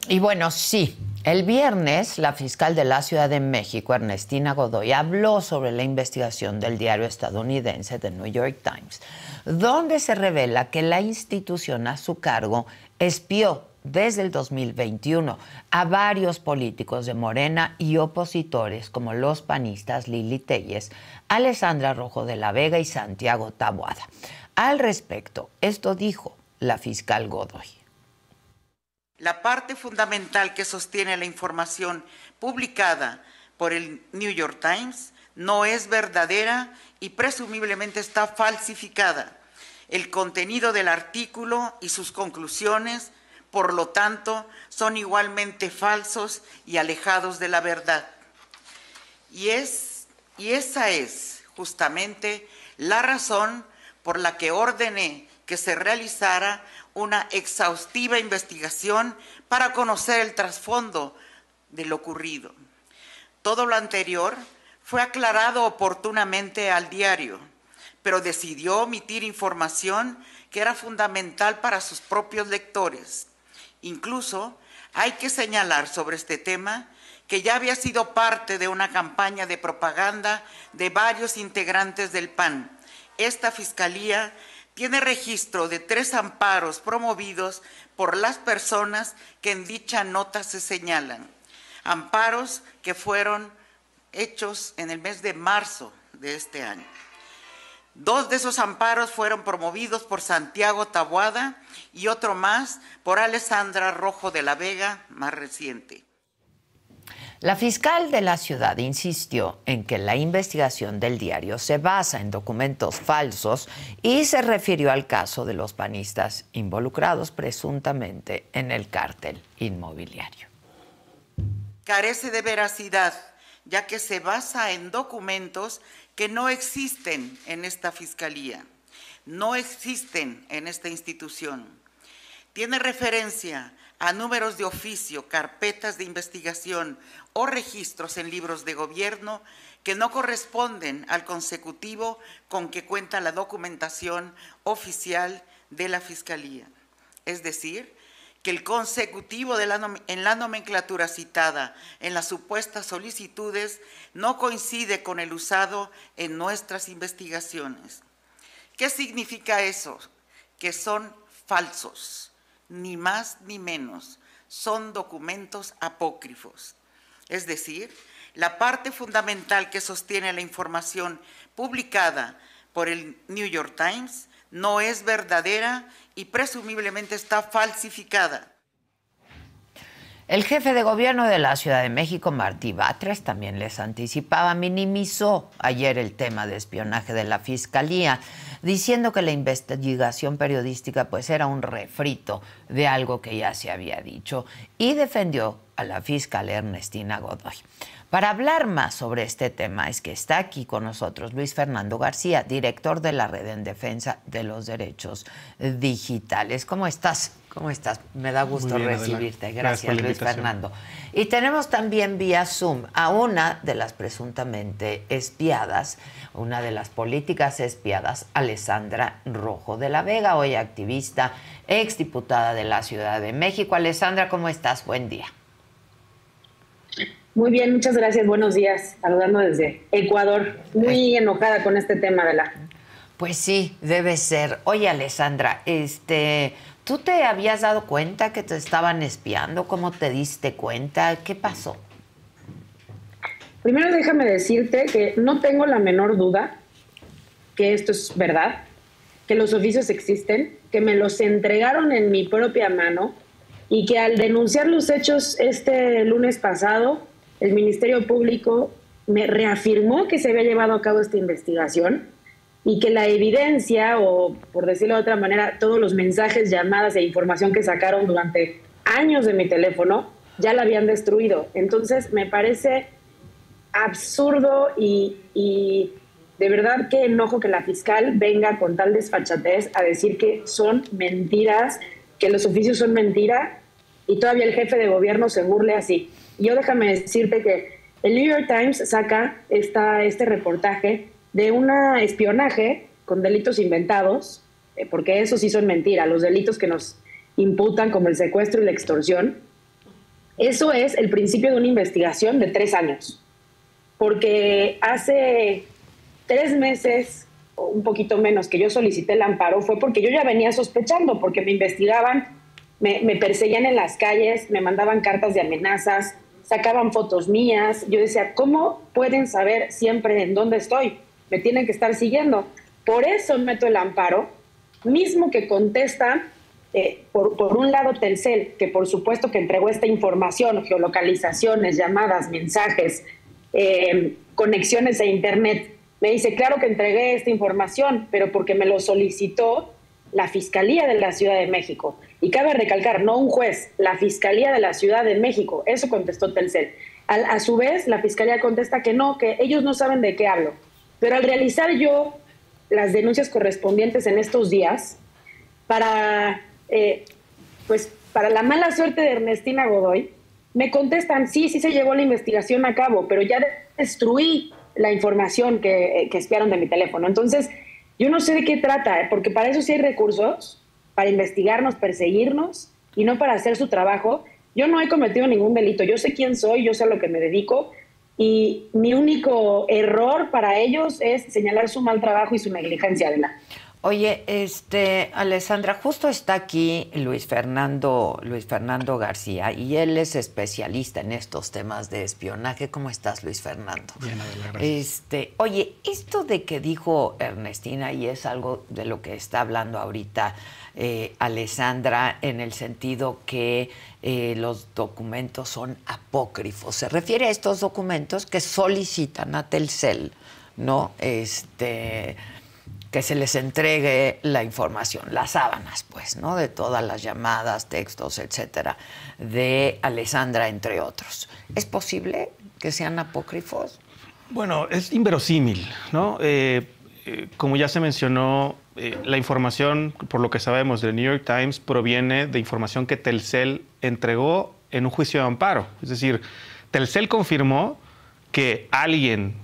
Y bueno, sí, el viernes la fiscal de la Ciudad de México, Ernestina Godoy, habló sobre la investigación del diario estadounidense The New York Times, donde se revela que la institución a su cargo espió desde el 2021 a varios políticos de Morena y opositores como los panistas Lili Téllez, Alessandra Rojo de la Vega y Santiago Taboada. Al respecto, esto dijo la fiscal Godoy. La parte fundamental que sostiene la información publicada por el New York Times no es verdadera y presumiblemente está falsificada. El contenido del artículo y sus conclusiones, por lo tanto, son igualmente falsos y alejados de la verdad. Y esa es justamente la razón por la que ordené que se realizara una exhaustiva investigación para conocer el trasfondo de lo ocurrido. Todo lo anterior fue aclarado oportunamente al diario, pero decidió omitir información que era fundamental para sus propios lectores. Incluso hay que señalar sobre este tema que ya había sido parte de una campaña de propaganda de varios integrantes del PAN. Esta fiscalía tiene registro de 3 amparos promovidos por las personas que en dicha nota se señalan. Amparos que fueron hechos en el mes de marzo de este año. 2 de esos amparos fueron promovidos por Santiago Taboada y otro más por Alessandra Rojo de la Vega, más reciente. La fiscal de la ciudad insistió en que la investigación del diario se basa en documentos falsos y se refirió al caso de los panistas involucrados presuntamente en el cártel inmobiliario. Carece de veracidad, ya que se basa en documentos que no existen en esta fiscalía, no existen en esta institución. Tiene referencia a números de oficio, carpetas de investigación o registros en libros de gobierno que no corresponden al consecutivo con que cuenta la documentación oficial de la Fiscalía. Es decir, que el consecutivo en la nomenclatura citada en las supuestas solicitudes no coincide con el usado en nuestras investigaciones. ¿Qué significa eso? Que son falsos. Ni más ni menos, son documentos apócrifos. Es decir, la parte fundamental que sostiene la información publicada por el New York Times no es verdadera y presumiblemente está falsificada. El jefe de gobierno de la Ciudad de México, Martí Batres, también les anticipaba, minimizó ayer el tema de espionaje de la Fiscalía, diciendo que la investigación periodística pues era un refrito de algo que ya se había dicho, y defendió a la fiscal Ernestina Godoy. Para hablar más sobre este tema es que está aquí con nosotros Luis Fernando García, director de la Red en Defensa de los Derechos Digitales. ¿Cómo estás? ¿Cómo estás? Me da gusto recibirte. Gracias, Luis Fernando. Y tenemos también vía Zoom a una de las presuntamente espiadas, una de las políticas espiadas, Alessandra Rojo de la Vega, hoy activista, exdiputada de la Ciudad de México. Alessandra, ¿cómo estás? Buen día. Muy bien, muchas gracias. Buenos días. Saludando desde Ecuador. Muy enojada con este tema, Adela. Pues sí, debe ser. Oye, Alessandra, ¿tú te habías dado cuenta que te estaban espiando? ¿Cómo te diste cuenta? ¿Qué pasó? Primero déjame decirte que no tengo la menor duda que esto es verdad, que los oficios existen, que me los entregaron en mi propia mano y que al denunciar los hechos este lunes pasado, el Ministerio Público me reafirmó que se había llevado a cabo esta investigación y que la evidencia, o por decirlo de otra manera, todos los mensajes, llamadas e información que sacaron durante años de mi teléfono, ya la habían destruido. Entonces me parece absurdo y de verdad que enojo que la fiscal venga con tal desfachatez a decir que son mentiras, que los oficios son mentira, y todavía el jefe de gobierno se burle así. Yo déjame decirte que el New York Times saca este reportaje de un espionaje con delitos inventados, porque eso sí son mentiras, los delitos que nos imputan como el secuestro y la extorsión, Eso es el principio de una investigación de 3 años. Porque hace 3 meses, o un poquito menos, que yo solicité el amparo, fue porque yo ya venía sospechando, porque me investigaban, me perseguían en las calles, me mandaban cartas de amenazas, sacaban fotos mías. Yo decía, ¿cómo pueden saber siempre en dónde estoy? Me tienen que estar siguiendo. Por eso meto el amparo, mismo que contesta, por un lado Telcel, que por supuesto que entregó esta información, geolocalizaciones, llamadas, mensajes, conexiones a internet. Me dice, claro que entregué esta información, pero porque me lo solicitó la Fiscalía de la Ciudad de México. Y cabe recalcar, no un juez, la Fiscalía de la Ciudad de México. Eso contestó Telcel. A su vez, la Fiscalía contesta que no, que ellos no saben de qué hablo. Pero al realizar yo las denuncias correspondientes en estos días, para la mala suerte de Ernestina Godoy, me contestan, sí se llevó la investigación a cabo, pero ya destruí la información que espiaron de mi teléfono. Entonces, yo no sé de qué trata, porque para eso sí hay recursos, para investigarnos, perseguirnos, y no para hacer su trabajo. Yo no he cometido ningún delito, yo sé quién soy, yo sé a lo que me dedico, y mi único error para ellos es señalar su mal trabajo y su negligencia, Adela. Oye, Alessandra, justo está aquí Luis Fernando García, y él es especialista en estos temas de espionaje. ¿Cómo estás, Luis Fernando? Bien, Adela, gracias. Oye, esto de que dijo Ernestina, y es algo de lo que está hablando ahorita Alessandra, en el sentido que los documentos son apócrifos. Se refiere a estos documentos que solicitan a Telcel, ¿no? Que se les entregue la información, las sábanas, pues, ¿no? De todas las llamadas, textos, etcétera, de Alessandra, entre otros. ¿Es posible que sean apócrifos? Bueno, es inverosímil, ¿no? Como ya se mencionó, la información, por lo que sabemos del New York Times, proviene de información que Telcel entregó en un juicio de amparo. Es decir, Telcel confirmó que alguien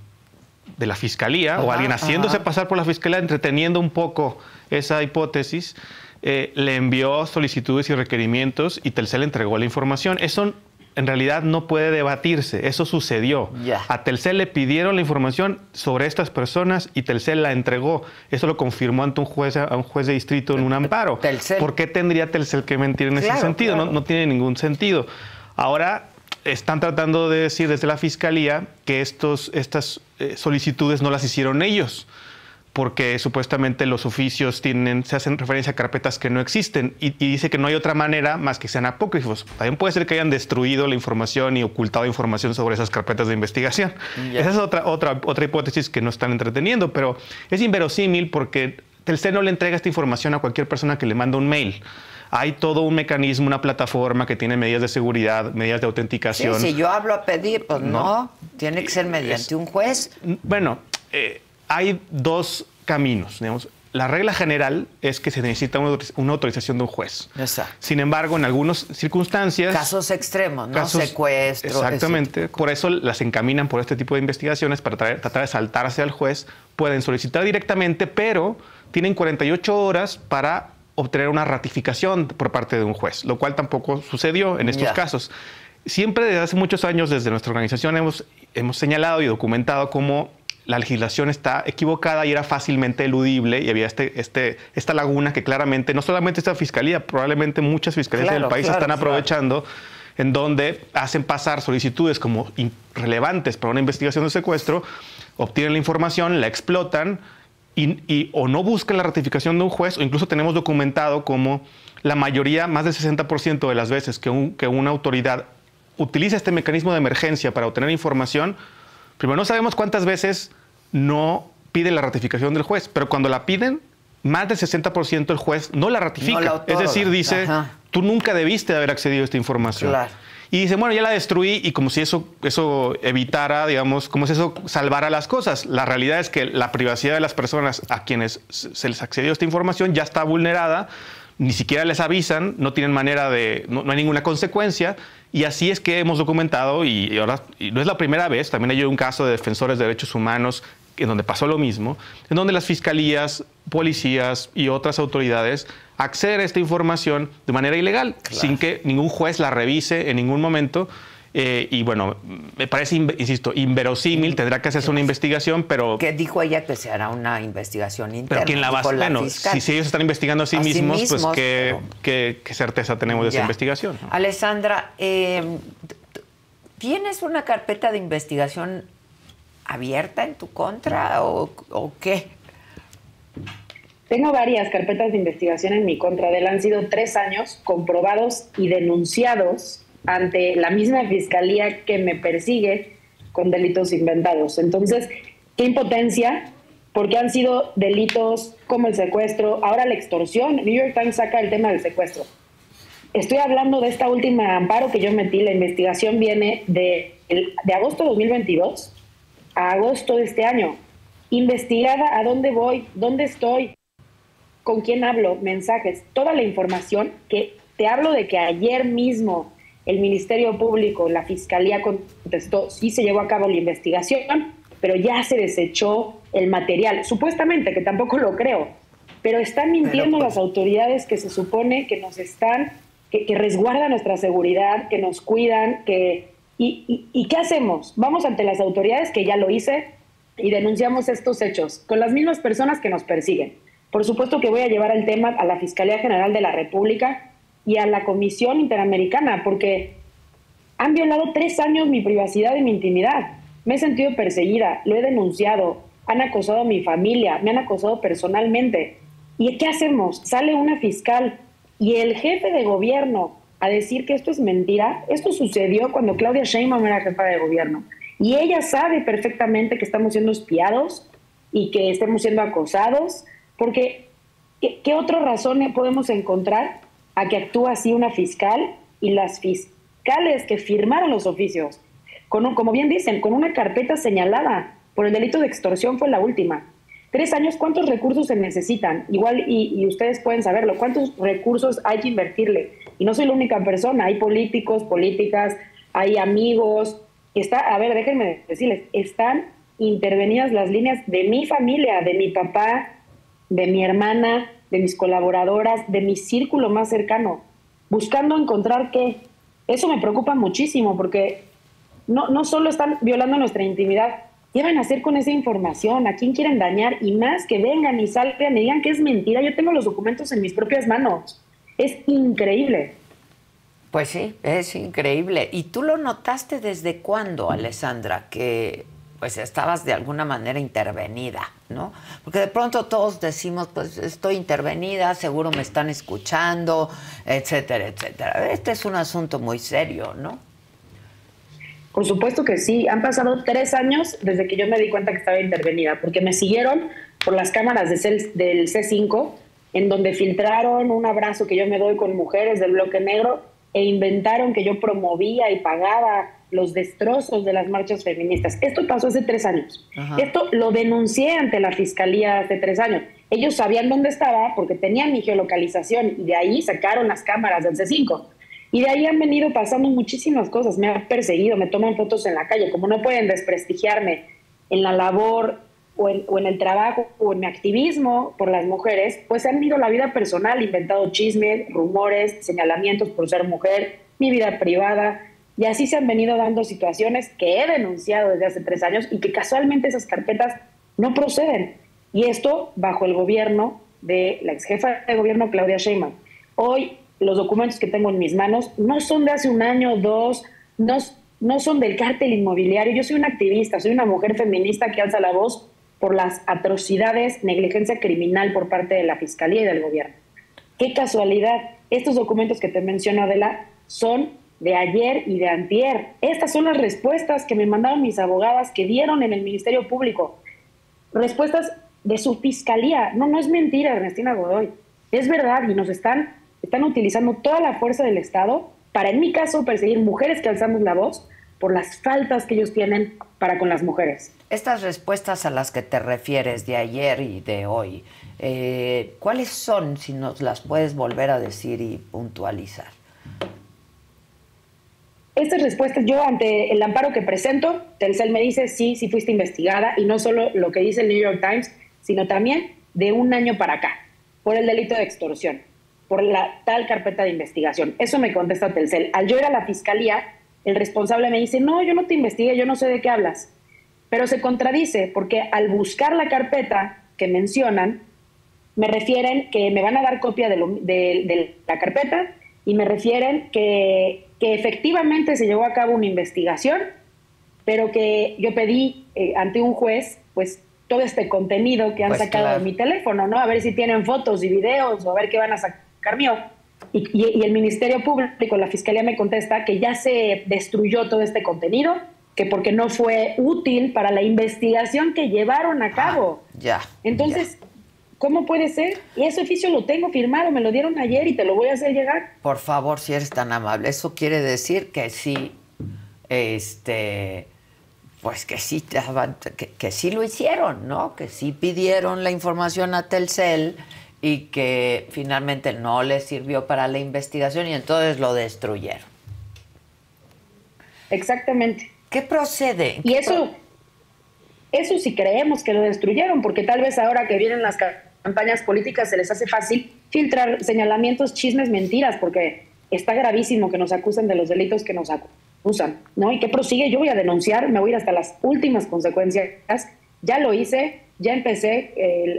de la Fiscalía, o alguien haciéndose pasar por la Fiscalía, entreteniendo un poco esa hipótesis, le envió solicitudes y requerimientos y Telcel entregó la información. Eso en realidad no puede debatirse, eso sucedió. A Telcel le pidieron la información sobre estas personas y Telcel la entregó. Eso lo confirmó ante a un juez de distrito en un amparo. ¿Por qué tendría Telcel que mentir en ese sentido? Claro. No tiene ningún sentido. Ahora están tratando de decir desde la Fiscalía que estas solicitudes no las hicieron ellos, porque supuestamente los oficios se hacen referencia a carpetas que no existen y dice que no hay otra manera más que sean apócrifos. También puede ser que hayan destruido la información y ocultado información sobre esas carpetas de investigación. Esa es otra hipótesis que no están entreteniendo, pero es inverosímil porque Telcel no le entrega esta información a cualquier persona que le manda un mail. Hay todo un mecanismo, una plataforma que tiene medidas de seguridad, medidas de autenticación. Sí, si yo hablo a pedir, pues no, tiene que ser mediante un juez. Bueno, hay dos caminos, digamos. La regla general es que se necesita una autorización de un juez. Exacto. Sin embargo, en algunas circunstancias... Casos extremos, ¿no? Secuestro. Exactamente. Por eso las encaminan por este tipo de investigaciones para tratar de saltarse al juez. Pueden solicitar directamente, pero tienen 48 horas para obtener una ratificación por parte de un juez, lo cual tampoco sucedió en estos casos. Siempre desde hace muchos años desde nuestra organización hemos señalado y documentado cómo la legislación está equivocada y era fácilmente eludible y había esta laguna que claramente, no solamente esta fiscalía, probablemente muchas fiscalías del país están aprovechando, en donde hacen pasar solicitudes como irrelevantes para una investigación de secuestro, obtienen la información, la explotan, o no buscan la ratificación de un juez, o incluso tenemos documentado como la mayoría, más del 60% de las veces que una autoridad utiliza este mecanismo de emergencia para obtener información, primero no sabemos cuántas veces no pide la ratificación del juez, pero cuando la piden, más del 60% el juez no la ratifica. No es decir, dice, tú nunca debiste haber accedido a esta información. Claro. Y dice, bueno, ya la destruí, y como si eso evitara, digamos, como si eso salvara las cosas. La realidad es que la privacidad de las personas a quienes se les accedió a esta información ya está vulnerada, ni siquiera les avisan, no tienen manera no hay ninguna consecuencia, y así es que hemos documentado, y no es la primera vez, también hay un caso de defensores de derechos humanos en donde pasó lo mismo, en donde las fiscalías, policías y otras autoridades acceden a esta información de manera ilegal, sin que ningún juez la revise en ningún momento. Y bueno, me parece, insisto, inverosímil, tendrá que hacerse una investigación, pero... Que dijo ella que se hará una investigación interna. Pero ¿quién la va a hacer? Bueno, si ellos están investigando a sí mismos, pues ¿qué certeza tenemos de esa investigación? ¿No? Alessandra, ¿tienes una carpeta de investigación abierta en tu contra o qué? Tengo varias carpetas de investigación en mi contra. De él han sido 3 años comprobados y denunciados ante la misma fiscalía que me persigue con delitos inventados. Entonces, qué impotencia, porque han sido delitos como el secuestro, ahora la extorsión. New York Times saca el tema del secuestro. Estoy hablando de esta última amparo que yo metí. La investigación viene de agosto de 2022 a agosto de este año. Investigada a dónde voy, dónde estoy, con quién hablo, mensajes, toda la información que te hablo de que ayer mismo el Ministerio Público, la Fiscalía contestó, sí se llevó a cabo la investigación, pero ya se desechó el material, supuestamente, que tampoco lo creo, pero están mintiendo las autoridades que se supone que nos están, que resguardan nuestra seguridad, que nos cuidan, ¿y qué hacemos? Vamos ante las autoridades, que ya lo hice, y denunciamos estos hechos con las mismas personas que nos persiguen. Por supuesto que voy a llevar el tema a la Fiscalía General de la República y a la Comisión Interamericana, porque han violado 3 años mi privacidad y mi intimidad. Me he sentido perseguida, lo he denunciado, han acosado a mi familia, me han acosado personalmente. ¿Y qué hacemos? Sale una fiscal y el jefe de gobierno a decir que esto es mentira. Esto sucedió cuando Claudia Sheinbaum era jefa de gobierno. Y ella sabe perfectamente que estamos siendo espiados y que estamos siendo acosados, porque ¿qué otra razón podemos encontrar a que actúe así una fiscal y las fiscales que firmaron los oficios? Como bien dicen, con una carpeta señalada por el delito de extorsión fue la última. 3 años, ¿cuántos recursos se necesitan? Igual, y ustedes pueden saberlo, ¿cuántos recursos hay que invertirle? Y no soy la única persona, hay políticos, políticas, hay amigos. A ver, déjenme decirles, están intervenidas las líneas de mi familia, de mi papá, de mi hermana, de mis colaboradoras, de mi círculo más cercano, buscando encontrar qué. Eso me preocupa muchísimo, porque no solo están violando nuestra intimidad, ¿qué van a hacer con esa información? ¿A quién quieren dañar? Y más, que vengan y salgan y digan que es mentira. Yo tengo los documentos en mis propias manos. Es increíble. Pues sí, es increíble. ¿Y tú lo notaste desde cuándo, Alessandra, que pues estabas de alguna manera intervenida, ¿no? Porque de pronto todos decimos, pues estoy intervenida, seguro me están escuchando, etcétera, etcétera. Este es un asunto muy serio, ¿no? Por supuesto que sí. Han pasado 3 años desde que yo me di cuenta que estaba intervenida, porque me siguieron por las cámaras del C5, en donde filtraron un abrazo que yo me doy con mujeres del bloque negro e inventaron que yo promovía y pagaba los destrozos de las marchas feministas. Esto pasó hace 3 años. Ajá. Esto lo denuncié ante la Fiscalía hace 3 años. Ellos sabían dónde estaba porque tenían mi geolocalización y de ahí sacaron las cámaras del C5. Y de ahí han venido pasando muchísimas cosas. Me han perseguido, me toman fotos en la calle. Como no pueden desprestigiarme en la labor o en el trabajo o en mi activismo por las mujeres, pues han ido la vida personal, inventado chismes, rumores, señalamientos por ser mujer, mi vida privada. Y así se han venido dando situaciones que he denunciado desde hace 3 años y que casualmente esas carpetas no proceden. Y esto bajo el gobierno de la ex jefa de gobierno, Claudia Sheinbaum. Hoy los documentos que tengo en mis manos no son de hace 1 año, 2, no son del cártel inmobiliario. Yo soy una activista, soy una mujer feminista que alza la voz por las atrocidades, negligencia criminal por parte de la Fiscalía y del gobierno. Qué casualidad. Estos documentos que te menciono, Adela, son de ayer y de antier. Estas son las respuestas que me mandaron mis abogadas que dieron en el Ministerio Público. Respuestas de su fiscalía. No es mentira, Ernestina Godoy. Es verdad, y nos están utilizando toda la fuerza del Estado para, en mi caso, perseguir mujeres que alzamos la voz por las faltas que ellos tienen para con las mujeres. Estas respuestas a las que te refieres de ayer y de hoy, ¿cuáles son, si nos las puedes volver a decir y puntualizar? estas respuestas, yo ante el amparo que presento, Telcel me dice, sí fuiste investigada, y no solo lo que dice el New York Times, sino también de 1 año para acá, por el delito de extorsión, por la tal carpeta de investigación. Eso me contesta Telcel. Al yo ir a la fiscalía, el responsable me dice, no, yo no te investigué, yo no sé de qué hablas. Pero se contradice, porque al buscar la carpeta que mencionan, me refieren que me van a dar copia de la carpeta, y me refieren que efectivamente se llevó a cabo una investigación, pero que yo pedí ante un juez, pues, todo este contenido que han sacado de mi teléfono, ¿no? A ver si tienen fotos y videos, o a ver qué van a sacar mío. Y el Ministerio Público, la Fiscalía me contesta que ya se destruyó todo este contenido, que porque no fue útil para la investigación que llevaron a cabo. Entonces, ¿cómo puede ser? Y ese oficio lo tengo firmado, me lo dieron ayer y te lo voy a hacer llegar. Por favor, si eres tan amable. Eso quiere decir que sí, pues que sí, que sí lo hicieron, ¿no? Que sí pidieron la información a Telcel y que finalmente no les sirvió para la investigación y entonces lo destruyeron. Exactamente. ¿Qué procede? Y eso sí creemos que lo destruyeron, porque tal vez ahora que vienen las campañas políticas se les hace fácil filtrar señalamientos, chismes, mentiras, porque está gravísimo que nos acusen de los delitos que nos acusan, ¿no? ¿Y qué prosigue? Yo voy a denunciar, me voy a ir hasta las últimas consecuencias. Ya lo hice, ya empecé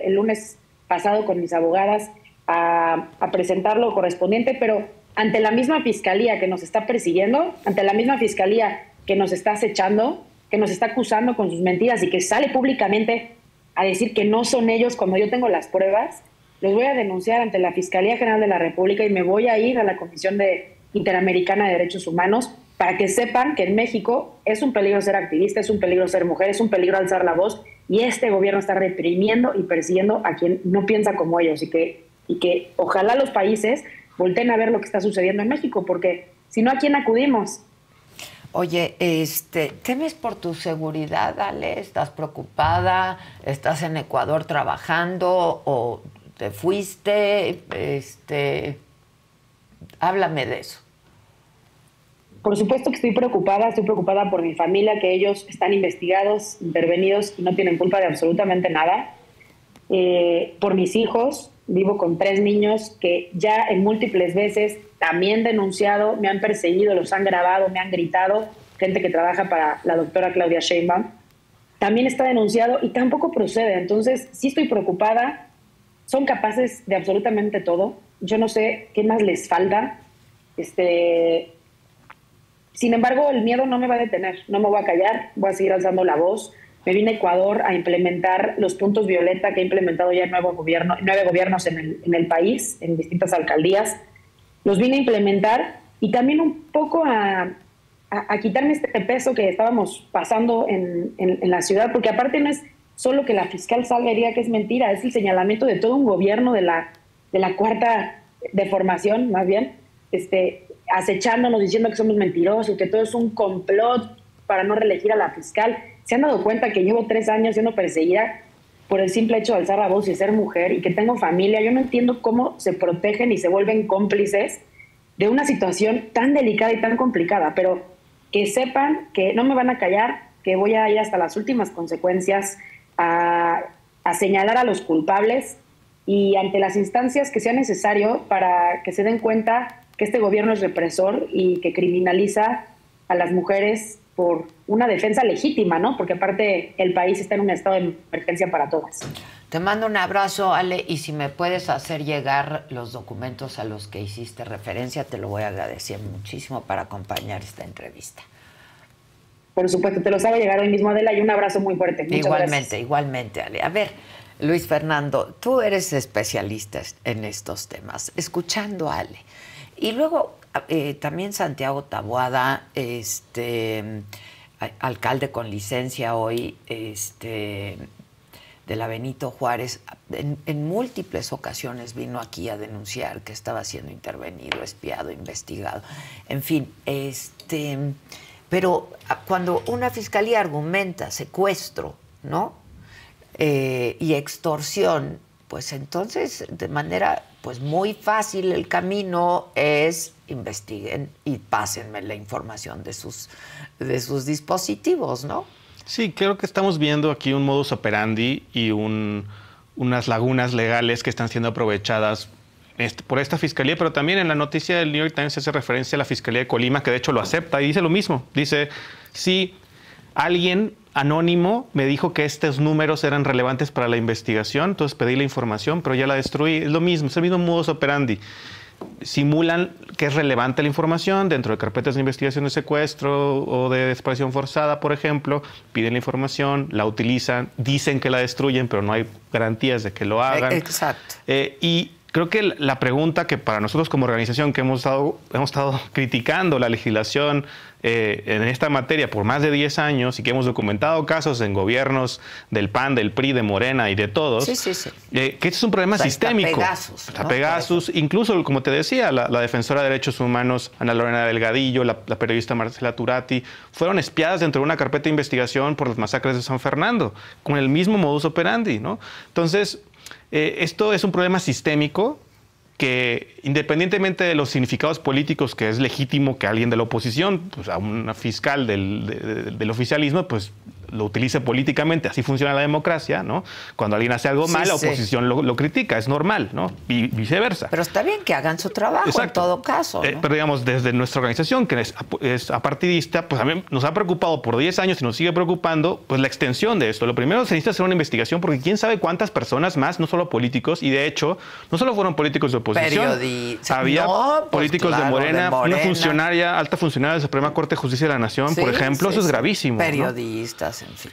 el lunes pasado con mis abogadas a presentar lo correspondiente, pero ante la misma fiscalía que nos está persiguiendo, ante la misma fiscalía que nos está acechando, que nos está acusando con sus mentiras y que sale públicamente a decir que no son ellos cuando yo tengo las pruebas, los voy a denunciar ante la Fiscalía General de la República y me voy a ir a la Comisión Interamericana de Derechos Humanos para que sepan que en México es un peligro ser activista, es un peligro ser mujer, es un peligro alzar la voz, y este gobierno está reprimiendo y persiguiendo a quien no piensa como ellos, y que ojalá los países volteen a ver lo que está sucediendo en México, porque si no, ¿a quién acudimos? Oye, ¿temes por tu seguridad, Ale? ¿Estás preocupada? ¿Estás en Ecuador trabajando o te fuiste? Háblame de eso. Por supuesto que estoy preocupada por mi familia, que ellos están investigados, intervenidos y no tienen culpa de absolutamente nada. Por mis hijos, vivo con 3 niños que ya en múltiples veces también denunciado, me han perseguido, los han grabado, me han gritado, gente que trabaja para la doctora Claudia Sheinbaum, también está denunciado y tampoco procede. Entonces sí estoy preocupada, son capaces de absolutamente todo, yo no sé qué más les falta. Sin embargo, el miedo no me va a detener, no me voy a callar, voy a seguir alzando la voz. Me vine a Ecuador a implementar los puntos violeta que ha implementado ya el nuevo gobierno, 9 gobiernos en el país, en distintas alcaldías. Los vine a implementar y también un poco a quitarme este peso que estábamos pasando en la ciudad, porque aparte no es solo que la fiscal salga y diga que es mentira, es el señalamiento de todo un gobierno de la cuarta deformación, más bien, acechándonos, diciendo que somos mentirosos, que todo es un complot para no reelegir a la fiscal. ¿Se han dado cuenta que llevo 3 años siendo perseguida por el simple hecho de alzar la voz y ser mujer, y que tengo familia? Yo no entiendo cómo se protegen y se vuelven cómplices de una situación tan delicada y tan complicada, pero que sepan que no me van a callar, que voy a ir hasta las últimas consecuencias a señalar a los culpables y ante las instancias que sea necesario para que se den cuenta que este gobierno es represor y que criminaliza a las mujeres por una defensa legítima, ¿no? Porque aparte el país está en un estado de emergencia para todas. Te mando un abrazo, Ale, y si me puedes hacer llegar los documentos a los que hiciste referencia, te lo voy a agradecer muchísimo para acompañar esta entrevista. Por supuesto, te los hago llegar hoy mismo, Adela, y un abrazo muy fuerte. Muchas gracias. Igualmente, Ale. A ver, Luis Fernando, tú eres especialista en estos temas, escuchando a Ale. Y luego también Santiago Taboada, alcalde con licencia hoy, de la Benito Juárez, en múltiples ocasiones vino aquí a denunciar que estaba siendo intervenido, espiado, investigado. En fin, pero cuando una fiscalía argumenta secuestro, ¿no? Y extorsión, pues entonces de manera pues muy fácil el camino es investiguen y pásenme la información de sus dispositivos, ¿no? Sí, creo que estamos viendo aquí un modus operandi y unas lagunas legales que están siendo aprovechadas por esta fiscalía, pero también en la noticia del New York Times se hace referencia a la Fiscalía de Colima, que de hecho lo acepta y dice lo mismo. Dice, sí, alguien anónimo me dijo que estos números eran relevantes para la investigación, entonces pedí la información, pero ya la destruí. Es lo mismo, es el mismo modus operandi. Simulan que es relevante la información dentro de carpetas de investigación de secuestro o de desaparición forzada, por ejemplo. Piden la información, la utilizan, dicen que la destruyen, pero no hay garantías de que lo hagan. Exacto. Y creo que la pregunta que para nosotros como organización que hemos estado criticando la legislación en esta materia por más de 10 años y que hemos documentado casos en gobiernos del PAN, del PRI, de Morena y de todos, que este es un problema sistémico. Está Pegasus, incluso, como te decía, la defensora de derechos humanos Ana Lorena Delgadillo, la periodista Marcela Turati, fueron espiadas dentro de una carpeta de investigación por las masacres de San Fernando, con el mismo modus operandi, ¿no? Entonces, esto es un problema sistémico que, independientemente de los significados políticos, que es legítimo que alguien de la oposición, pues a una fiscal del oficialismo, pues lo utilice políticamente, así funciona la democracia, ¿no? Cuando alguien hace algo mal, la oposición lo critica, es normal, ¿no? Y viceversa. Pero está bien que hagan su trabajo. Exacto. En todo caso, ¿no? Pero digamos, desde nuestra organización, que es apartidista, pues a mí nos ha preocupado por 10 años y nos sigue preocupando, pues la extensión de esto. Lo primero se necesita hacer una investigación porque quién sabe cuántas personas más, no solo políticos, y de hecho, no solo fueron políticos de oposición, había políticos de Morena, una funcionaria, alta funcionaria de la Suprema Corte de Justicia de la Nación, por ejemplo, eso es gravísimo. Periodistas, ¿no? En fin.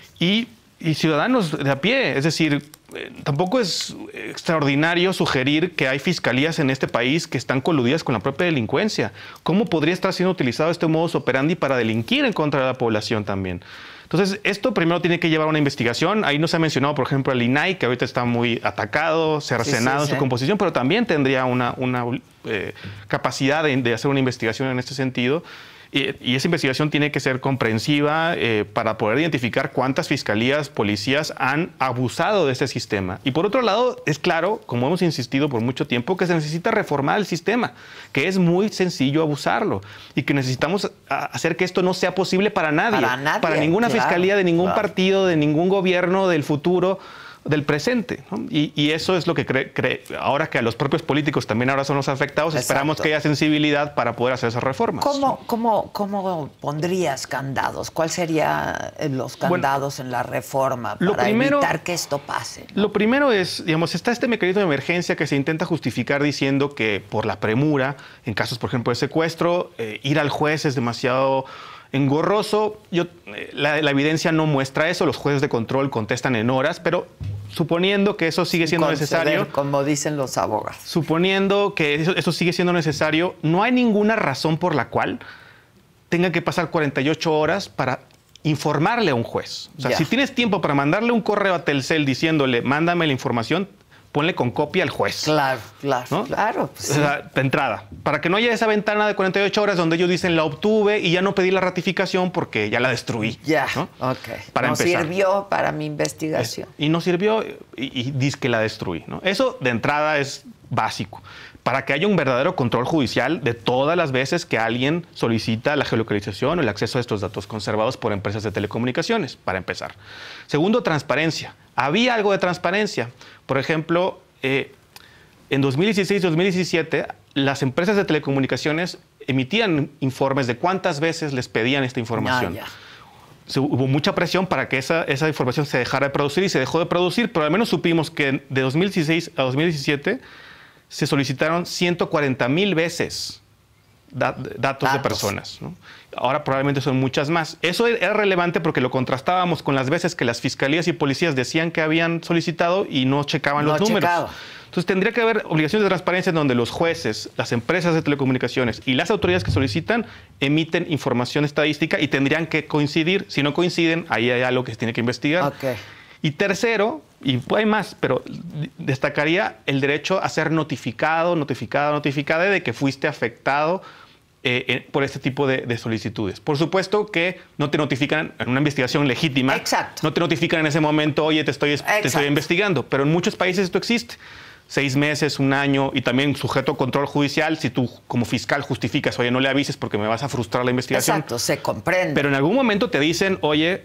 Y ciudadanos de a pie, es decir, tampoco es extraordinario sugerir que hay fiscalías en este país que están coludidas con la propia delincuencia. ¿Cómo podría estar siendo utilizado este modus operandi para delinquir en contra de la población también? Entonces, esto primero tiene que llevar a una investigación. Ahí no se ha mencionado, por ejemplo, el INAI, que ahorita está muy atacado, cercenado en su composición, pero también tendría una capacidad de hacer una investigación en este sentido. Y esa investigación tiene que ser comprensiva para poder identificar cuántas fiscalías, policías han abusado de este sistema. Y por otro lado, es claro, como hemos insistido por mucho tiempo, que se necesita reformar el sistema, que es muy sencillo abusarlo y que necesitamos hacer que esto no sea posible para nadie. Para ninguna fiscalía de ningún partido, de ningún gobierno del futuro, del presente, ¿no? Y eso es lo que ahora que a los propios políticos también ahora son los afectados, esperamos que haya sensibilidad para poder hacer esas reformas. ¿Cómo pondrías candados? ¿Cuáles serían los candados en la reforma para evitar que esto pase, ¿no? Lo primero es, digamos, está este mecanismo de emergencia que se intenta justificar diciendo que por la premura, en casos, por ejemplo, de secuestro, ir al juez es demasiado engorroso. La evidencia no muestra eso, los jueces de control contestan en horas, pero suponiendo que eso sigue siendo necesario, como dicen los abogados, suponiendo que eso sigue siendo necesario, no hay ninguna razón por la cual tenga que pasar 48 horas para informarle a un juez. O sea, si tienes tiempo para mandarle un correo a Telcel diciéndole, mándame la información, ponle con copia al juez. Claro, ¿no? Pues sí. O sea, de entrada, para que no haya esa ventana de 48 horas donde ellos dicen la obtuve y ya no pedí la ratificación porque ya la destruí. ¿no? Para empezar. Sirvió para mi investigación. Y no sirvió y dice que la destruí, ¿no? Eso de entrada es básico. Para que haya un verdadero control judicial de todas las veces que alguien solicita la geolocalización o el acceso a estos datos conservados por empresas de telecomunicaciones, para empezar. Segundo, transparencia. Había algo de transparencia. Por ejemplo, en 2016-2017, las empresas de telecomunicaciones emitían informes de cuántas veces les pedían esta información. Hubo mucha presión para que esa información se dejara de producir y se dejó de producir, pero al menos supimos que de 2016 a 2017 se solicitaron 140,000 veces datos de personas, ¿no? Ahora probablemente son muchas más. Eso era relevante porque lo contrastábamos con las veces que las fiscalías y policías decían que habían solicitado y no checaban los números. Entonces tendría que haber obligaciones de transparencia en donde los jueces, las empresas de telecomunicaciones y las autoridades que solicitan emiten información estadística y tendrían que coincidir. Si no coinciden, ahí hay algo que se tiene que investigar. Y tercero, y hay más, pero destacaría el derecho a ser notificada de que fuiste afectado por este tipo de solicitudes. Por supuesto que no te notifican en una investigación legítima. Exacto. No te notifican en ese momento, oye, te estoy investigando, pero en muchos países esto existe. 6 meses, 1 año, y también sujeto a control judicial si tú como fiscal justificas, oye, no le avises porque me vas a frustrar la investigación. Exacto, se comprende. Pero en algún momento te dicen, oye,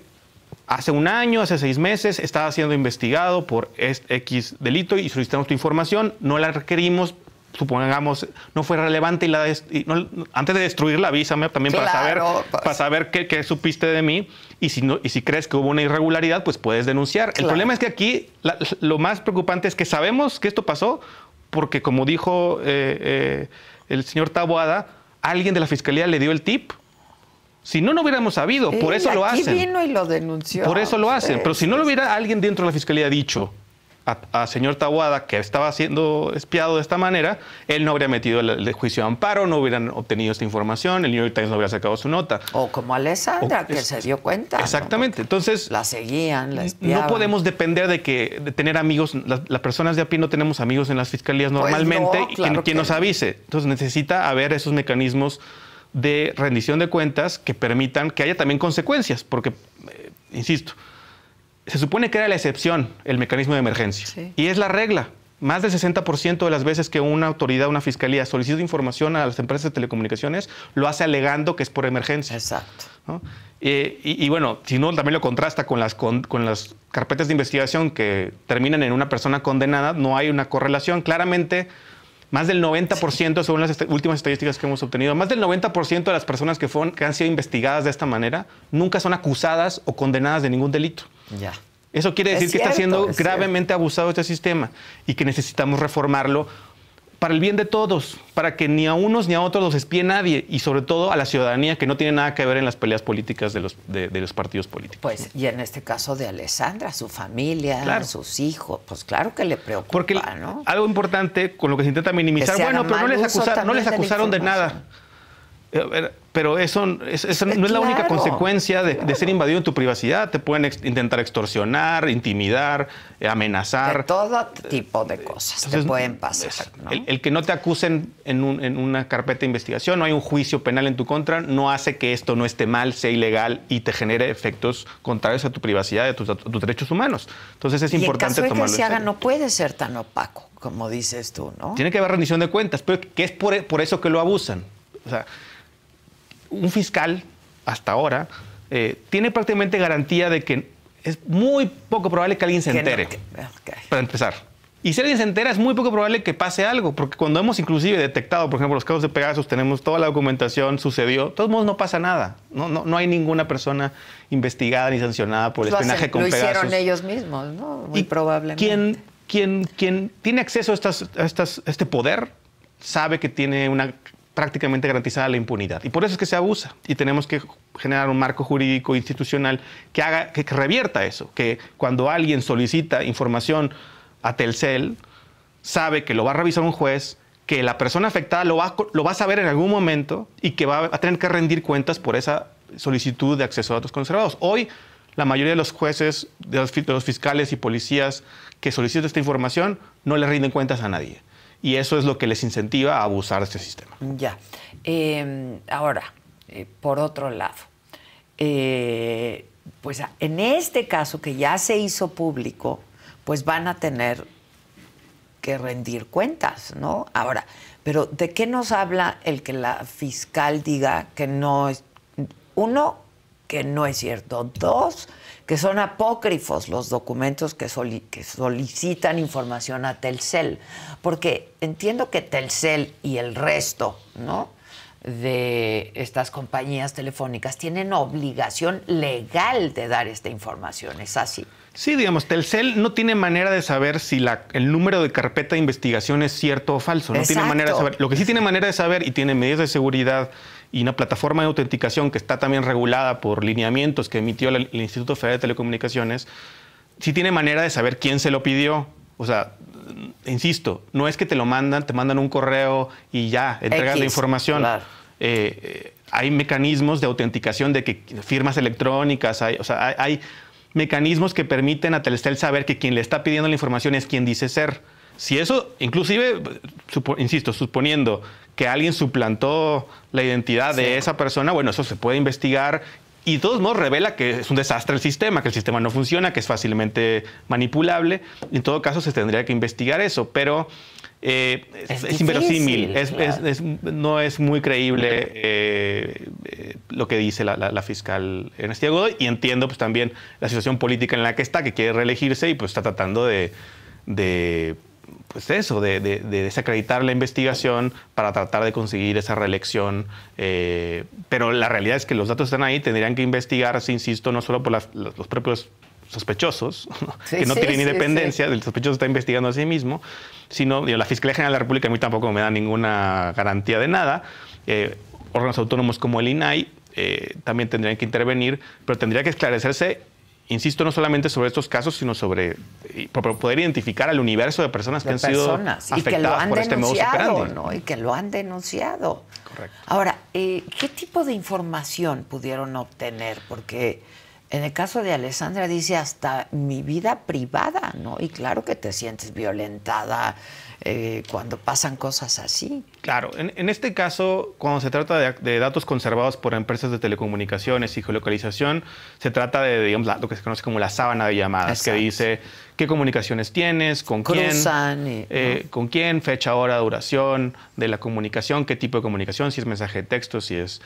hace 1 año, hace 6 meses, estaba siendo investigado por X delito y solicitamos tu información, no la requerimos, supongamos, no fue relevante antes de destruirla, avísame también para saber qué supiste de mí, y si crees que hubo una irregularidad, pues puedes denunciar. Claro. El problema es que aquí lo más preocupante es que sabemos que esto pasó porque, como dijo el señor Taboada, alguien de la Fiscalía le dio el tip. Si no, no hubiéramos sabido, por eso lo hacen. Aquí vino y lo denunció. Por eso lo hacen, pero si no lo hubiera alguien dentro de la Fiscalía dicho a señor Taboada que estaba siendo espiado de esta manera, él no habría metido el juicio de amparo, no hubieran obtenido esta información, el New York Times no hubiera sacado su nota. O como Alessandra, que se dio cuenta. Exactamente. ¿No? Entonces, la seguían, la espiaban. No podemos depender de tener amigos. Las personas de a pie no tenemos amigos en las fiscalías normalmente, pues no, claro, quien nos avise. Entonces necesita haber esos mecanismos de rendición de cuentas que permitan que haya también consecuencias, porque, insisto, se supone que era la excepción el mecanismo de emergencia. Sí. Y es la regla. Más del 60% de las veces que una autoridad, una fiscalía solicita información a las empresas de telecomunicaciones, lo hace alegando que es por emergencia. Exacto. ¿No? Y bueno, si no, también lo contrasta con las carpetas de investigación que terminan en una persona condenada, no hay una correlación. Claramente, más del 90%, según las últimas estadísticas que hemos obtenido, más del 90% de las personas que han sido investigadas de esta manera nunca son acusadas o condenadas de ningún delito. Ya. Eso quiere decir que está siendo gravemente abusado este sistema y que necesitamos reformarlo para el bien de todos, para que ni a unos ni a otros los espíe nadie, y sobre todo a la ciudadanía, que no tiene nada que ver en las peleas políticas de los partidos políticos. Pues, y en este caso de Alessandra, su familia, claro, sus hijos, pues claro que le preocupa, porque ¿no? Algo importante con lo que se intenta minimizar, bueno, pero no les acusaron de nada. Pero eso no es la única consecuencia de ser invadido en tu privacidad. Te pueden intentar extorsionar, intimidar, amenazar. De todo tipo de cosas. Entonces, te pueden pasar, ¿no? El que no te acusen en una carpeta de investigación, no hay un juicio penal en tu contra, no hace que esto no esté mal, sea ilegal y te genere efectos contrarios a tu privacidad y a tus derechos humanos. Entonces es importante tomarlo en serio. En caso de que se haga, no puede ser tan opaco, como dices tú, ¿no? Tiene que haber rendición de cuentas, pero que es por eso que lo abusan. O sea, un fiscal, hasta ahora, tiene prácticamente garantía de que es muy poco probable que alguien se entere, para empezar. Y si alguien se entera, es muy poco probable que pase algo, porque cuando hemos inclusive detectado, por ejemplo, los casos de Pegasus, tenemos toda la documentación, sucedió, de todos modos no pasa nada. No hay ninguna persona investigada ni sancionada por el espionaje con Pegasus. Lo hicieron ellos mismos, ¿no? Muy probablemente. Quien tiene acceso a este poder sabe que tiene prácticamente garantizada la impunidad. Y por eso es que se abusa. Y tenemos que generar un marco jurídico institucional que revierta eso. Que cuando alguien solicita información a Telcel, sabe que lo va a revisar un juez, que la persona afectada lo va a saber en algún momento y que va a tener que rendir cuentas por esa solicitud de acceso a datos conservados. Hoy, la mayoría de los jueces, de los fiscales y policías que solicitan esta información no le rinden cuentas a nadie. Y eso es lo que les incentiva a abusar de este sistema. Ya. Ahora, por otro lado, pues en este caso que ya se hizo público, pues van a tener que rendir cuentas, ¿no? Ahora, pero ¿de qué nos habla el que la fiscal diga que no es... Uno, que no es cierto. Dos, que son apócrifos los documentos que solicitan información a Telcel. Porque entiendo que Telcel y el resto, ¿no?, de estas compañías telefónicas tienen obligación legal de dar esta información. ¿Es así? Sí, digamos, Telcel no tiene manera de saber si el número de carpeta de investigación es cierto o falso. No tiene manera de saber. Lo que sí tiene manera de saber, y tiene medidas de seguridad y una plataforma de autenticación que está también regulada por lineamientos que emitió el Instituto Federal de Telecomunicaciones, sí tiene manera de saber quién se lo pidió. O sea, insisto, no es que te mandan un correo y ya, entregas la información. Claro. Hay mecanismos de autenticación de que firmas electrónicas, hay mecanismos que permiten a Telcel saber que quien le está pidiendo la información es quien dice ser. Si eso, inclusive, insisto, suponiendo que alguien suplantó la identidad de esa persona, bueno, eso se puede investigar Y de todos modos revela que es un desastre el sistema, que el sistema no funciona, que es fácilmente manipulable. En todo caso, se tendría que investigar eso, pero es inverosímil, claro. No es muy creíble lo que dice la fiscal Ernestina Godoy. Y entiendo pues también la situación política en la que está, que quiere reelegirse y pues está tratando de desacreditar la investigación para tratar de conseguir esa reelección. Pero la realidad es que los datos están ahí, tendrían que investigarse, insisto, no solo por los propios sospechosos, que no tienen independencia, el sospechoso está investigando a sí mismo, sino la Fiscalía General de la República a mí tampoco me da ninguna garantía de nada. Órganos autónomos como el INAI también tendrían que intervenir, pero tendría que esclarecerse, insisto, no solamente sobre estos casos, sino sobre poder identificar al universo de personas que han sido afectadas por este modus operandi, ¿no? Y que lo han denunciado. Correcto. Ahora, ¿qué tipo de información pudieron obtener? Porque en el caso de Alessandra dice hasta mi vida privada, ¿no? Y claro que te sientes violentada cuando pasan cosas así. Claro, en este caso, cuando se trata de datos conservados por empresas de telecomunicaciones y geolocalización, se trata de, digamos, lo que se conoce como la sábana de llamadas. Exacto. Que dice qué comunicaciones tienes, con cruzan, quién, con quién, fecha, hora, duración de la comunicación, qué tipo de comunicación, si es mensaje de texto, si es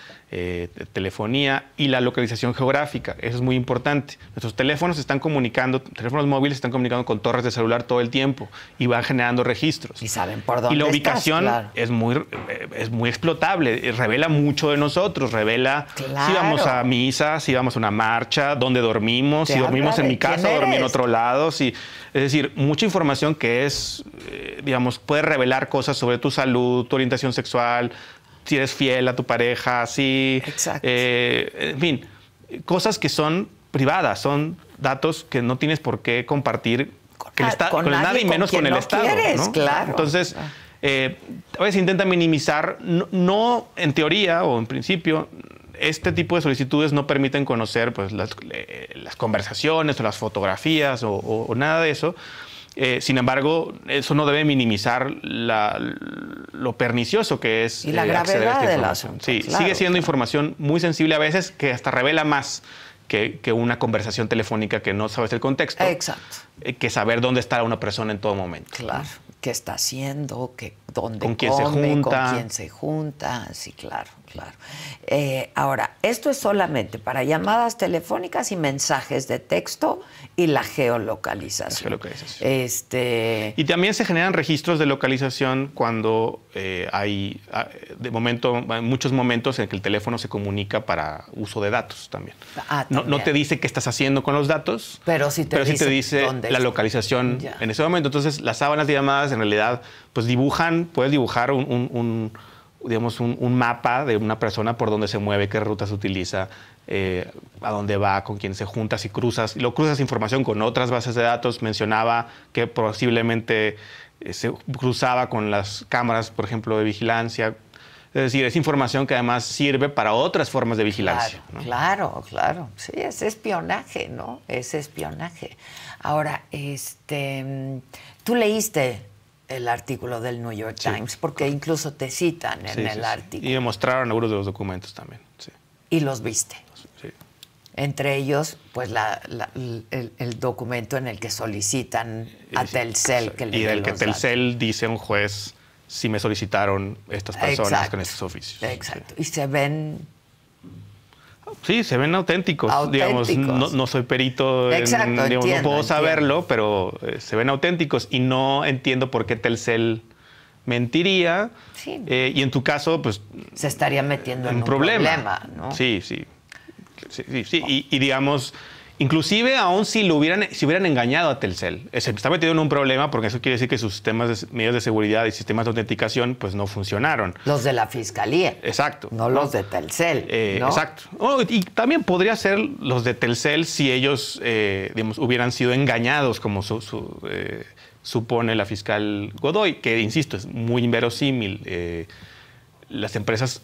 telefonía, y la localización geográfica. Eso es muy importante. Nuestros teléfonos teléfonos móviles están comunicando con torres de celular todo el tiempo y van generando registros. Y saben por dónde y la ubicación claro. es muy explotable, revela mucho de nosotros, revela si vamos a misa, si vamos a una marcha, dónde dormimos, si dormimos en mi casa, dormí en otro lado, es decir, mucha información que puede revelar cosas sobre tu salud, tu orientación sexual, si eres fiel a tu pareja, en fin, cosas que son privadas, son datos que no tienes por qué compartir con nadie y menos con el Estado, ¿no? Claro. Entonces, a veces intenta minimizar, no en teoría o en principio, este tipo de solicitudes no permiten conocer pues, las conversaciones o las fotografías o nada de eso. Sin embargo, eso no debe minimizar lo pernicioso que es y la gravedad de del asunto. Sí, claro, sigue siendo información muy sensible a veces que hasta revela más que una conversación telefónica que no sabes el contexto. Exacto. Que saber dónde está una persona en todo momento. Claro. ¿Qué está haciendo? ¿Dónde con quién come? se junta? ¿Con quién se junta? Sí, claro. Ahora, esto es solamente para llamadas telefónicas y mensajes de texto y la geolocalización. Y también se generan registros de localización cuando hay, muchos momentos en que el teléfono se comunica para uso de datos también. No te dice qué estás haciendo con los datos, pero sí te dice la localización en ese momento. Entonces, las sábanas de llamadas en realidad pues puedes dibujar un mapa de una persona por dónde se mueve, qué rutas utiliza, a dónde va, con quién se junta, si cruzas información con otras bases de datos. Mencionaba que posiblemente se cruzaba con las cámaras, por ejemplo, de vigilancia. Es decir, es información que además sirve para otras formas de vigilancia. Claro, ¿no? Claro. Sí, es espionaje, ¿no? Es espionaje. Ahora, tú leíste el artículo del New York Times, porque incluso te citan en el artículo. Y me mostraron algunos de los documentos también. Sí. Y los viste. Sí. Entre ellos, pues el documento en el que solicitan a Telcel que le y del que los Telcel datos. Dice a un juez si me solicitaron estas personas con estos oficios. Exacto. Y se ven... Sí, se ven auténticos. Digamos, no soy perito, no puedo saberlo, pero se ven auténticos y no entiendo por qué Telcel mentiría. Sí. Y en tu caso, pues... Se estaría metiendo en un problema, ¿no? Sí. Y digamos, inclusive aún si hubieran engañado a Telcel, se está metido en un problema porque eso quiere decir que sus sistemas medios de seguridad y sistemas de autenticación pues no funcionaron. Los de la Fiscalía. Exacto. No los de Telcel, ¿no? Exacto. Y también podría ser los de Telcel si ellos, hubieran sido engañados, como supone la fiscal Godoy, que, insisto, es muy inverosímil. Las empresas,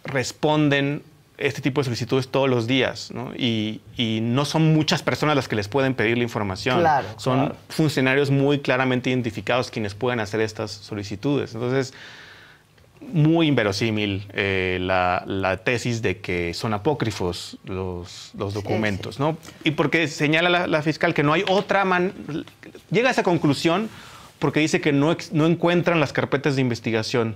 responden este tipo de solicitudes todos los días, ¿no? Y no son muchas personas las que les pueden pedir la información. Son funcionarios muy claramente identificados quienes pueden hacer estas solicitudes. Entonces, muy inverosímil la tesis de que son apócrifos los documentos, ¿no? Y porque señala la fiscal que no hay otra llega a esa conclusión porque dice que no encuentran las carpetas de investigación.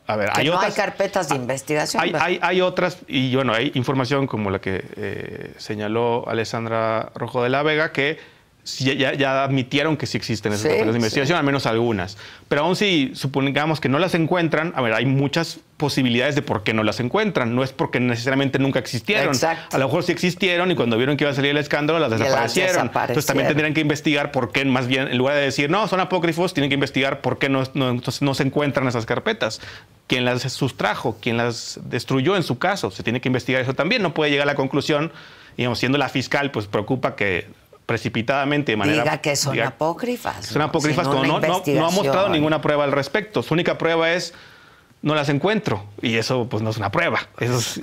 A ver, hay carpetas de investigación. Hay otras, y bueno, hay información como la que señaló Alessandra Rojo de la Vega, que ya admitieron que sí existen esas carpetas de investigación, al menos algunas. Pero aún si supongamos que no las encuentran, a ver, hay muchas posibilidades de por qué no las encuentran. No es porque necesariamente nunca existieron. Exacto. A lo mejor sí existieron y cuando vieron que iba a salir el escándalo las desaparecieron. Entonces también tendrían que investigar por qué, más bien, en lugar de decir, no, son apócrifos, tienen que investigar por qué no se encuentran esas carpetas. ¿Quién las sustrajo? ¿Quién las destruyó en su caso? Se tiene que investigar eso también. No puede llegar a la conclusión, digamos, siendo la fiscal, pues preocupa que precipitadamente, de manera... Diga que son apócrifas. Son apócrifas cuando no ha mostrado ninguna prueba al respecto. Su única prueba es, no las encuentro. Y eso, pues, no es una prueba.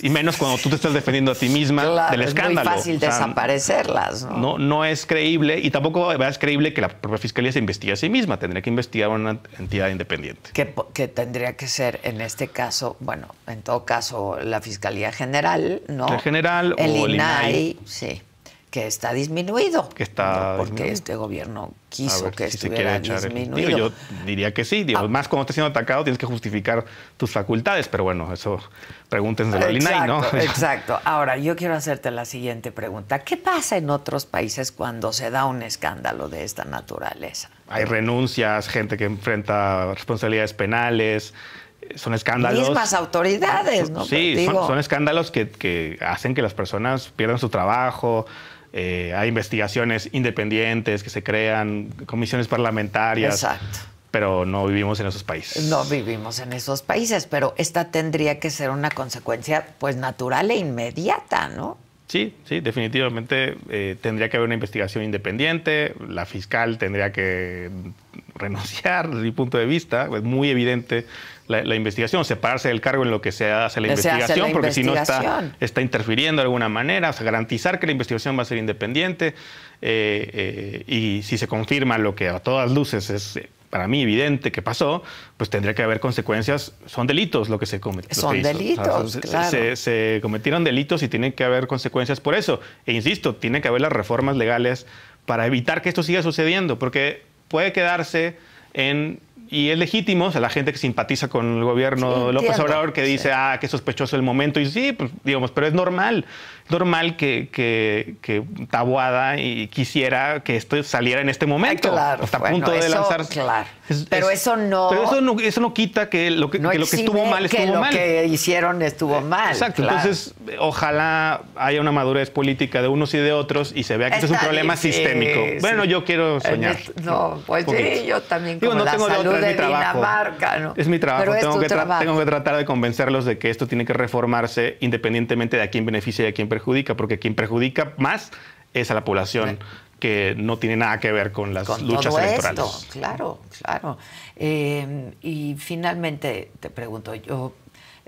Y menos cuando tú te estás defendiendo a ti misma del escándalo. Es muy fácil desaparecerlas, ¿no? No es creíble, y tampoco es creíble que la propia fiscalía se investigue a sí misma. Tendría que investigar a una entidad independiente. Que tendría que ser, en este caso, bueno, en todo caso, la Fiscalía General, ¿no? El General el o el INAI. Sí. Que está disminuido. Que está porque disminuido. Este gobierno quiso que si estuviera disminuido. Yo diría que sí. Más cuando estás siendo atacado tienes que justificar tus facultades. Pero bueno, eso pregúntenselo al INAI, ¿no? Exacto. Ahora, yo quiero hacerte la siguiente pregunta. ¿Qué pasa en otros países cuando se da un escándalo de esta naturaleza? Hay renuncias, gente que enfrenta responsabilidades penales. Son escándalos. Mismas autoridades, ¿no? Sí, son escándalos que hacen que las personas pierdan su trabajo. Hay investigaciones independientes que se crean, comisiones parlamentarias. Exacto. Pero no vivimos en esos países. No vivimos en esos países, pero esta tendría que ser una consecuencia, pues, natural e inmediata, ¿no? Sí, definitivamente tendría que haber una investigación independiente. La fiscal tendría que renunciar, desde mi punto de vista. Es muy evidente la investigación, separarse del cargo en lo que se hace la investigación, porque si no está interfiriendo de alguna manera. O sea, garantizar que la investigación va a ser independiente y si se confirma lo que a todas luces es para mí evidente que pasó, pues tendría que haber consecuencias. Son delitos lo que se cometió. Son delitos, claro. Se cometieron delitos y tienen que haber consecuencias por eso. E insisto, tiene que haber las reformas legales para evitar que esto siga sucediendo, porque puede quedarse y es legítimo, o sea, la gente que simpatiza con el gobierno de López Obrador, que dice, qué sospechoso el momento. Y sí, pues, digamos, pero es normal que Taboada quisiera que esto saliera en este momento. Claro, hasta a punto de lanzarse. Claro. Pero eso no quita que lo que estuvo mal estuvo mal. Lo que hicieron estuvo mal. Exacto. Claro. Entonces, ojalá haya una madurez política de unos y de otros y se vea que esto es un problema sistémico. Bueno, yo quiero soñar. No, pues sí, yo también como la salud de Dinamarca, ¿no? Es mi trabajo. Pero tengo que tratar de convencerlos de que esto tiene que reformarse independientemente de a quién beneficia y a quién perjudica, porque quien perjudica más es a la población que no tiene nada que ver con las luchas electorales. Claro. Y finalmente te pregunto, yo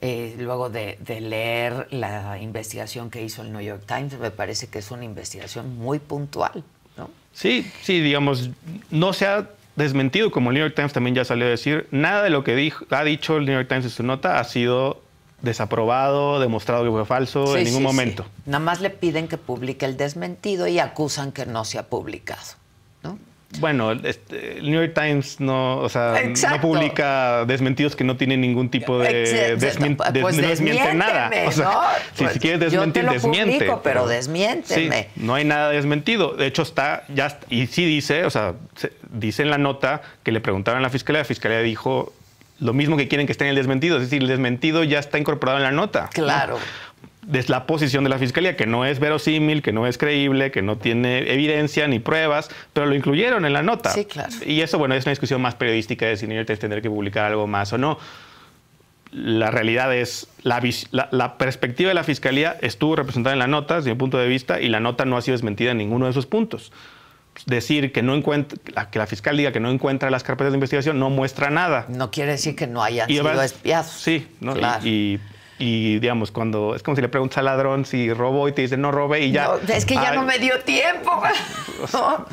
luego de leer la investigación que hizo el New York Times, me parece que es una investigación muy puntual, ¿no? Sí, digamos, no se ha desmentido, como el New York Times también ya salió a decir, nada de lo que ha dicho el New York Times en su nota ha sido desaprobado, demostrado que fue falso en ningún momento. Sí. Nada más le piden que publique el desmentido y acusan que no se ha publicado, ¿no? Bueno, el New York Times no publica desmentidos que no tienen ningún tipo de pues no desmiente nada. O sea, ¿no? Si quieres desmentir, yo te lo desmiente. Publico, pero desmiénteme. Sí, no hay nada desmentido. De hecho, y sí dice, dice en la nota que le preguntaron a la fiscalía dijo lo mismo que quieren que esté en el desmentido. Es decir, el desmentido ya está incorporado en la nota. Claro. Es la posición de la fiscalía, que no es verosímil, que no es creíble, que no tiene evidencia ni pruebas, pero lo incluyeron en la nota. Sí, claro. Y eso, bueno, es una discusión más periodística de si New York Times tendrá que publicar algo más o no. La realidad es, la perspectiva de la fiscalía estuvo representada en la nota, desde mi punto de vista, y la nota no ha sido desmentida en ninguno de esos puntos. Decir que la fiscal diga que no encuentra las carpetas de investigación no muestra nada. No quiere decir que no hayan sido espiados. Sí, ¿no? Claro. Y digamos, cuando es como si le preguntas al ladrón si robó y te dice no robé y ya. No, es que ya no me dio tiempo. ¿No?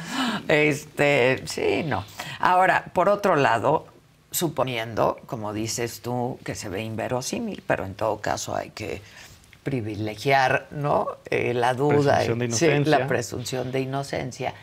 Sí, no. Ahora, por otro lado, suponiendo, como dices tú, que se ve inverosímil, pero en todo caso hay que privilegiar, ¿no? La duda, Presunción de inocencia. la presunción de inocencia.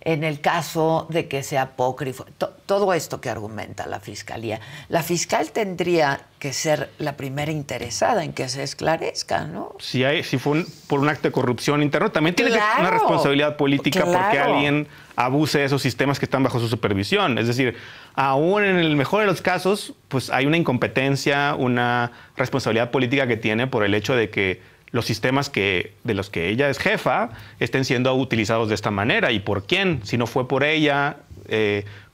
En el caso de que sea apócrifo, todo esto que argumenta la Fiscalía, la fiscal tendría que ser la primera interesada en que se esclarezca, ¿no? Si fue por un acto de corrupción interno, también tiene una responsabilidad política porque alguien abuse de esos sistemas que están bajo su supervisión. Es decir, aún en el mejor de los casos, pues hay una incompetencia, una responsabilidad política que tiene por el hecho de que los sistemas de los que ella es jefa estén siendo utilizados de esta manera. ¿Y por quién? Si no fue por ella,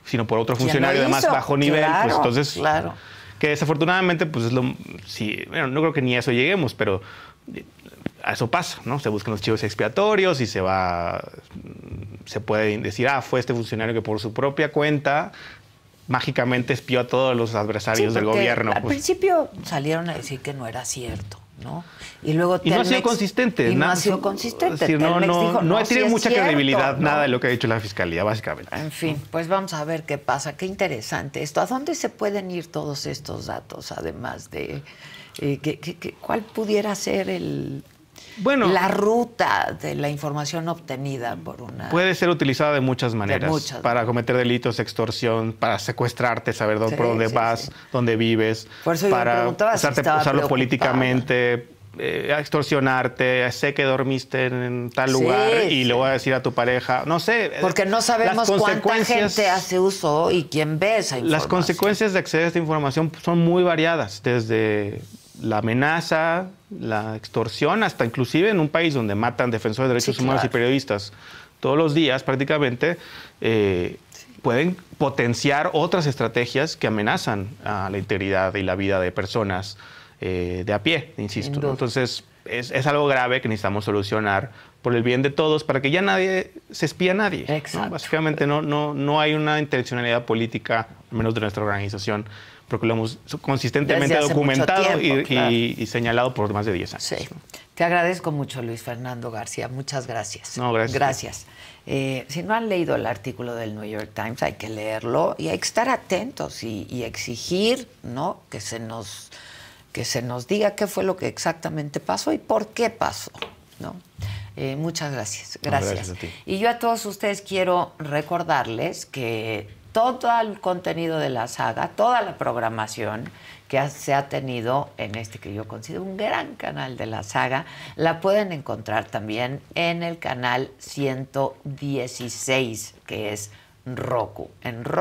sino por otro funcionario de más bajo nivel. Claro, pues entonces, claro. Que desafortunadamente, pues es no creo que ni a eso lleguemos, pero a eso pasa, ¿no? Se buscan los chivos expiatorios y se puede decir, fue este funcionario que por su propia cuenta mágicamente espió a todos los adversarios del gobierno. Al principio salieron a decir que no era cierto, ¿no? Y luego no ha sido consistente. No ha sido consistente. Decir, no tiene mucha credibilidad, ¿no? Nada de lo que ha dicho la Fiscalía, básicamente. En fin, pues vamos a ver qué pasa. Qué interesante esto. ¿A dónde se pueden ir todos estos datos, además de cuál pudiera ser la ruta de la información obtenida por una... Puede ser utilizada de muchas maneras. Para cometer delitos, extorsión, para secuestrarte, saber por dónde vas, dónde vives. Por eso para usarlo políticamente, extorsionarte, sé que dormiste en tal lugar y le voy a decir a tu pareja, no sé. Porque no sabemos cuánta gente hace uso y quién ve esa información. Las consecuencias de acceder a esta información son muy variadas, desde la amenaza, la extorsión, hasta inclusive en un país donde matan defensores de derechos humanos y periodistas todos los días prácticamente, pueden potenciar otras estrategias que amenazan a la integridad y la vida de personas de a pie, insisto, ¿no? Entonces, es algo grave que necesitamos solucionar por el bien de todos, para que ya nadie se espía a nadie, ¿no? Básicamente no hay una intencionalidad política, al menos de nuestra organización, porque lo hemos consistentemente documentado y señalado por más de 10 años. Sí. Te agradezco mucho, Luis Fernando García. Muchas gracias. No, gracias. Gracias. Si no han leído el artículo del New York Times, hay que leerlo y hay que estar atentos y exigir, ¿no?, que se nos diga qué fue lo que exactamente pasó y por qué pasó, ¿no? Muchas gracias. Gracias a ti. Y yo a todos ustedes quiero recordarles que todo el contenido de la saga, toda la programación que se ha tenido en este que yo considero un gran canal de la saga, la pueden encontrar también en el canal 116, que es Roku. En Roku